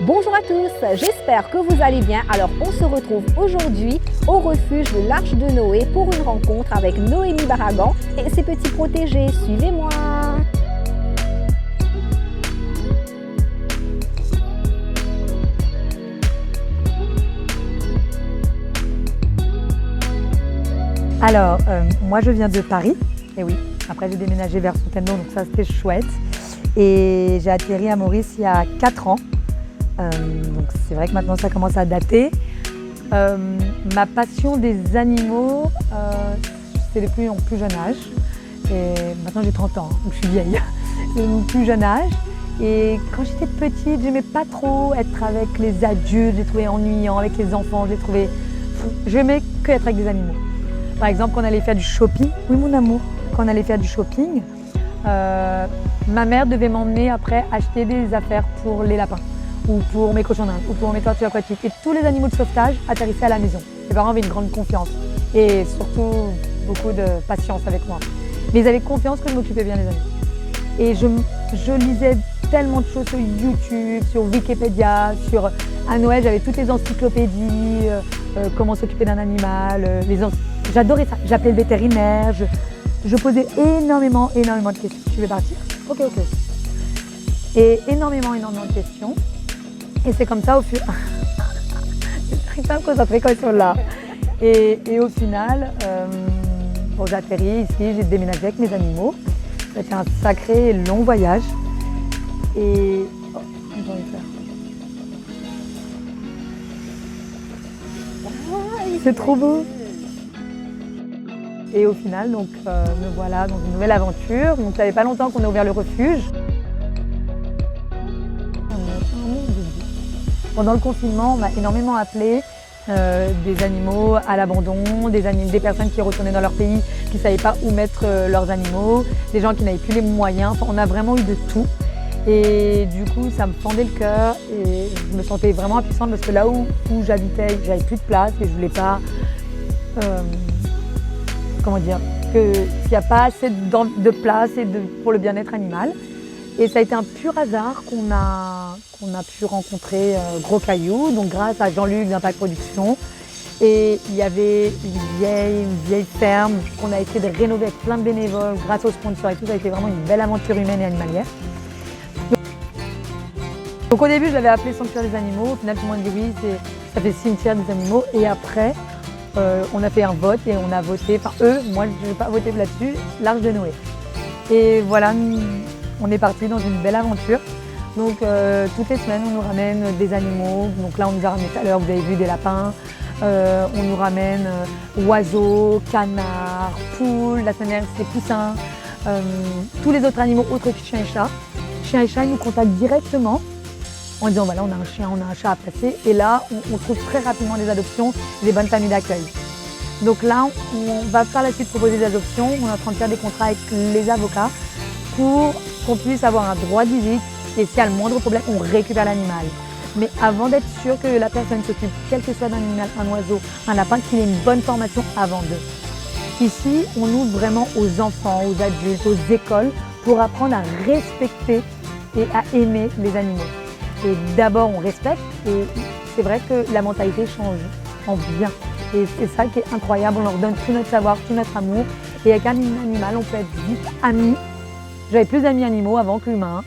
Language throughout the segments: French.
Bonjour à tous, j'espère que vous allez bien. Alors on se retrouve aujourd'hui au refuge de l'Arche de Noé pour une rencontre avec Noémie Barragan et ses petits protégés. Suivez-moi. Alors, moi je viens de Paris, et oui, après j'ai déménagé vers Fontainebleau, donc ça c'était chouette. Et j'ai atterri à Maurice il y a 4 ans, donc c'est vrai que maintenant ça commence à dater. Ma passion des animaux, c'est depuis mon plus jeune âge. Et maintenant j'ai 30 ans, donc je suis vieille, c'est mon plus jeune âge. Et quand j'étais petite, j'aimais pas trop être avec les adultes, je les trouvais ennuyants, avec les enfants, je les trouvais fous. J'aimais que être avec des animaux. Par exemple, quand on allait faire du shopping, oui mon amour, quand on allait faire du shopping, ma mère devait m'emmener après acheter des affaires pour les lapins, ou pour mes cochons d'Inde, ou pour mes tortues aquatiques. Et tous les animaux de sauvetage atterrissaient à la maison. Mes parents avaient une grande confiance et surtout beaucoup de patience avec moi. Mais ils avaient confiance que je m'occupais bien des animaux. Et je lisais tellement de choses sur YouTube, sur Wikipédia, à Noël j'avais toutes les encyclopédies, comment s'occuper d'un animal, j'adorais ça. J'appelais le vétérinaire, je posais énormément de questions. Tu veux partir? Ok. Et énormément de questions. Et c'est comme ça au fur. C'est très concentré quand ils sont là. Et au final, bon, j'ai atterri ici, j'ai déménagé avec mes animaux. C'était un sacré et long voyage. Et c'est trop beau. Et au final, donc, me voilà dans une nouvelle aventure. Donc, ça fait pas longtemps qu'on a ouvert le refuge. Pendant le confinement, on m'a énormément appelé des animaux à l'abandon, des personnes qui retournaient dans leur pays, qui ne savaient pas où mettre leurs animaux, des gens qui n'avaient plus les moyens. Enfin, on a vraiment eu de tout. Et du coup, ça me fendait le cœur et je me sentais vraiment impuissante parce que là où j'habitais, j'avais plus de place et je voulais pas, comment dire, qu'il n'y a pas assez de place pour le bien-être animal. Et ça a été un pur hasard qu'on a pu rencontrer Gros Caillou, donc grâce à Jean-Luc d'Impact Production. Et il y avait une vieille ferme qu'on a essayé de rénover avec plein de bénévoles grâce aux sponsors et tout. Ça a été vraiment une belle aventure humaine et animalière. Donc au début, je l'avais appelé Sanctuaire des animaux. Au final, tout le monde dit oui, ça fait cimetière des animaux. Et après, on a fait un vote et on a voté, enfin eux, moi je n'ai pas voté là-dessus, l'Arche de Noé. Et voilà, on est parti dans une belle aventure. Donc toutes les semaines, on nous ramène des animaux. Donc là, on nous a ramené tout à l'heure, vous avez vu, des lapins. On nous ramène oiseaux, canards, poules. La semaine dernière, c'était poussins. Tous les autres animaux autres que chiens et chats. Chiens et chats, ils nous contactent directement en disant voilà, on a un chien, on a un chat à placer. Et là, on trouve très rapidement des adoptions, des bonnes familles d'accueil. Donc là, on va par la suite proposer des adoptions. On est en train de faire des contrats avec les avocats pour qu'on puisse avoir un droit de visite. Et s'il y a le moindre problème, on récupère l'animal. Mais avant d'être sûr que la personne s'occupe, quel que soit d'un animal, un oiseau, un lapin, qu'il ait une bonne formation avant d'eux. Ici, on ouvre vraiment aux enfants, aux adultes, aux écoles pour apprendre à respecter et à aimer les animaux. Et d'abord, on respecte et c'est vrai que la mentalité change en bien. Et c'est ça qui est incroyable, on leur donne tout notre savoir, tout notre amour. Et avec un animal, on peut être vite amis. J'avais plus d'amis animaux avant qu'humains.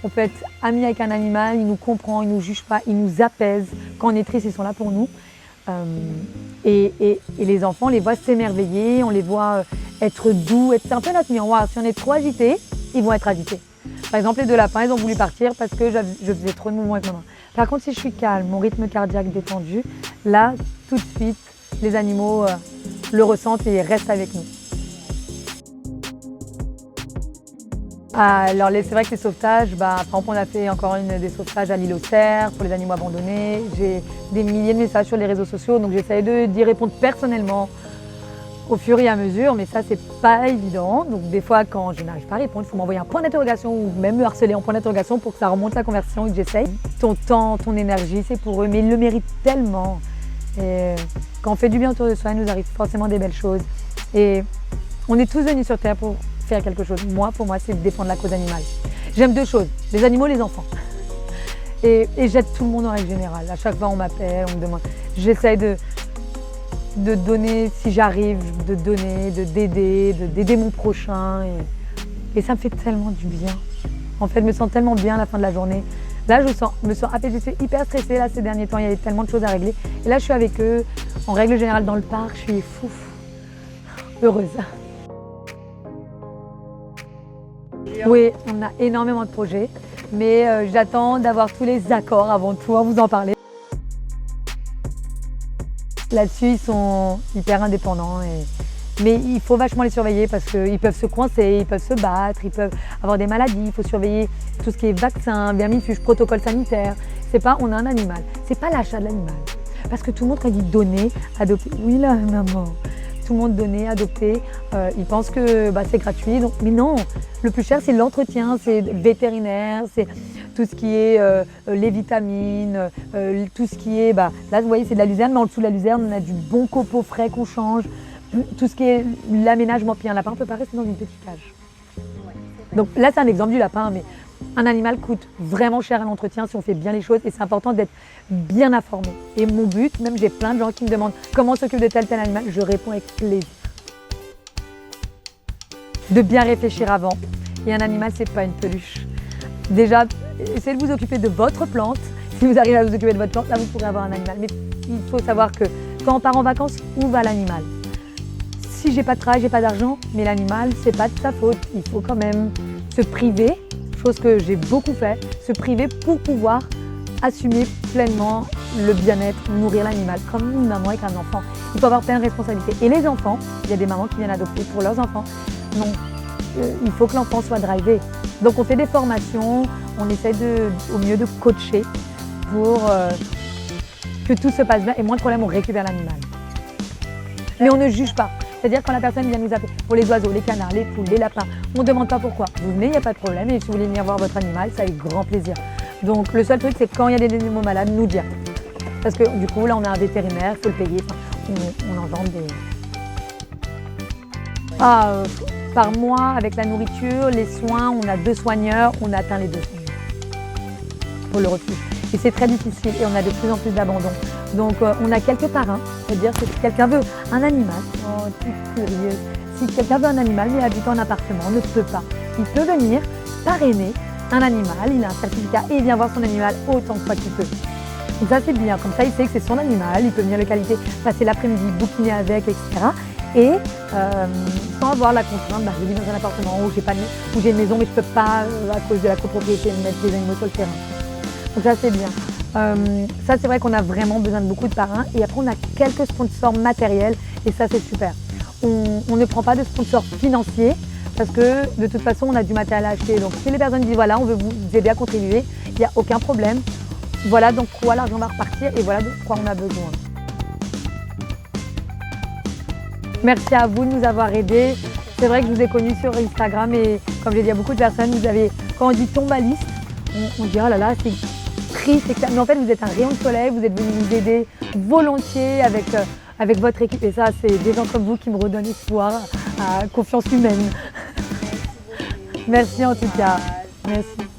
On peut être amis avec un animal, il nous comprend, il ne nous juge pas, il nous apaise. Quand on est triste, ils sont là pour nous. Et les enfants, on les voit s'émerveiller, on les voit être doux. C'est un peu notre miroir. Si on est trop agité, ils vont être agités. Par exemple, les 2 lapins, ils ont voulu partir parce que je faisais trop de mouvements avec ma main. Par contre, si je suis calme, mon rythme cardiaque détendu, là, tout de suite, les animaux le ressentent et restent avec nous. Alors, c'est vrai que les sauvetages, par exemple, on a fait encore des sauvetages à l'île aux cerfs pour les animaux abandonnés. J'ai des milliers de messages sur les réseaux sociaux, donc j'essaie d'y répondre personnellement au fur et à mesure, mais ça, c'est pas évident. Donc, des fois, quand je n'arrive pas à répondre, il faut m'envoyer un point d'interrogation ou même me harceler en point d'interrogation pour que ça remonte la conversation et que j'essaye. Ton temps, ton énergie, c'est pour eux, mais ils le méritent tellement. Et quand on fait du bien autour de soi, il nous arrive forcément des belles choses. Et on est tous venus sur Terre pour faire quelque chose. Pour moi, c'est de défendre la cause animale. J'aime 2 choses, les animaux et les enfants. Et j'aide tout le monde en règle générale. À chaque fois, on m'appelle, on me demande. J'essaye de donner, si j'arrive, d'aider mon prochain. Et ça me fait tellement du bien. En fait, je me sens tellement bien à la fin de la journée. Là, je me sens apaisée. J'étais hyper stressée là, ces derniers temps. Il y avait tellement de choses à régler. Et là, je suis avec eux. En règle générale, dans le parc, je suis heureuse. Oui, on a énormément de projets. Mais j'attends d'avoir tous les accords avant de pouvoir vous en parler. Là-dessus, ils sont hyper indépendants. Mais il faut vachement les surveiller parce qu'ils peuvent se coincer, ils peuvent se battre, ils peuvent avoir des maladies. Il faut surveiller tout ce qui est vaccin, vermifuge, protocole sanitaire. C'est pas on a un animal, c'est pas l'achat de l'animal. Parce que tout le monde, quand il dit donner, adopter, oui là, maman, tout le monde donner, adopter, ils pensent que c'est gratuit. Donc, mais non, le plus cher, c'est l'entretien, c'est vétérinaire, c'est tout ce qui est les vitamines, tout ce qui est, là vous voyez, c'est de la luzerne, mais en dessous de la luzerne, on a du bon copeau frais qu'on change. Tout ce qui est l'aménagement, puis un lapin ne peut pas rester dans une petite cage. Donc là, c'est un exemple du lapin, mais un animal coûte vraiment cher à l'entretien si on fait bien les choses et c'est important d'être bien informé. Et mon but, même j'ai plein de gens qui me demandent comment on s'occupe de tel animal, je réponds avec plaisir. De bien réfléchir avant. Et un animal, c'est pas une peluche. Déjà, essayez de vous occuper de votre plante. Si vous arrivez à vous occuper de votre plante, là, vous pourrez avoir un animal. Mais il faut savoir que quand on part en vacances, où va l'animal ? Si j'ai pas de travail, j'ai pas d'argent, mais l'animal, c'est pas de sa faute. Il faut quand même se priver, chose que j'ai beaucoup fait, se priver pour pouvoir assumer pleinement le bien-être, nourrir l'animal, comme une maman avec un enfant. Il faut avoir plein de responsabilités. Et les enfants, il y a des mamans qui viennent adopter pour leurs enfants. Non, il faut que l'enfant soit drivé. Donc on fait des formations, on essaie au mieux de coacher pour que tout se passe bien et moins de problèmes, on récupère l'animal. Mais on ne juge pas. C'est-à-dire quand la personne vient nous appeler pour les oiseaux, les canards, les poules, les lapins, on ne demande pas pourquoi. Vous venez, il n'y a pas de problème et si vous voulez venir voir votre animal, c'est avec grand plaisir. Donc le seul truc, c'est quand il y a des animaux malades, nous dire. Parce que du coup, là, on a un vétérinaire, il faut le payer. On engendre des... par mois, avec la nourriture, les soins, on a 2 soigneurs, on atteint les 2 soigneurs pour le refuge. Et c'est très difficile et on a de plus en plus d'abandon. Donc on a quelques parrains, c'est-à-dire que si quelqu'un veut un animal, oh tu es curieuse, si quelqu'un veut un animal mais habite en appartement, ne peut pas. Il peut venir parrainer un animal, il a un certificat et il vient voir son animal autant de fois qu'il peut. Donc ça c'est bien, comme ça il sait que c'est son animal, il peut venir le qualifier, passer l'après-midi, bouquiner avec, etc. Et sans avoir la contrainte, je vis dans un appartement où j'ai une maison mais je ne peux pas, à cause de la copropriété, mettre des animaux sur le terrain. Donc ça c'est bien. Ça c'est vrai qu'on a vraiment besoin de beaucoup de parrains et après on a quelques sponsors matériels et ça c'est super. On ne prend pas de sponsors financiers parce que de toute façon on a du matériel à acheter. Donc si les personnes disent voilà on veut vous aider à contribuer, il n'y a aucun problème. Voilà donc quoi l'argent va repartir et voilà de quoi on a besoin. Merci à vous de nous avoir aidés. C'est vrai que je vous ai connu sur Instagram et comme j'ai dit à beaucoup de personnes, quand on dit tombaliste, on dit oh là là c'est triste, mais en fait vous êtes un rayon de soleil, vous êtes venus nous aider volontiers avec votre équipe et ça c'est des gens comme vous qui me redonnent espoir, confiance humaine. Merci en tout cas. Merci.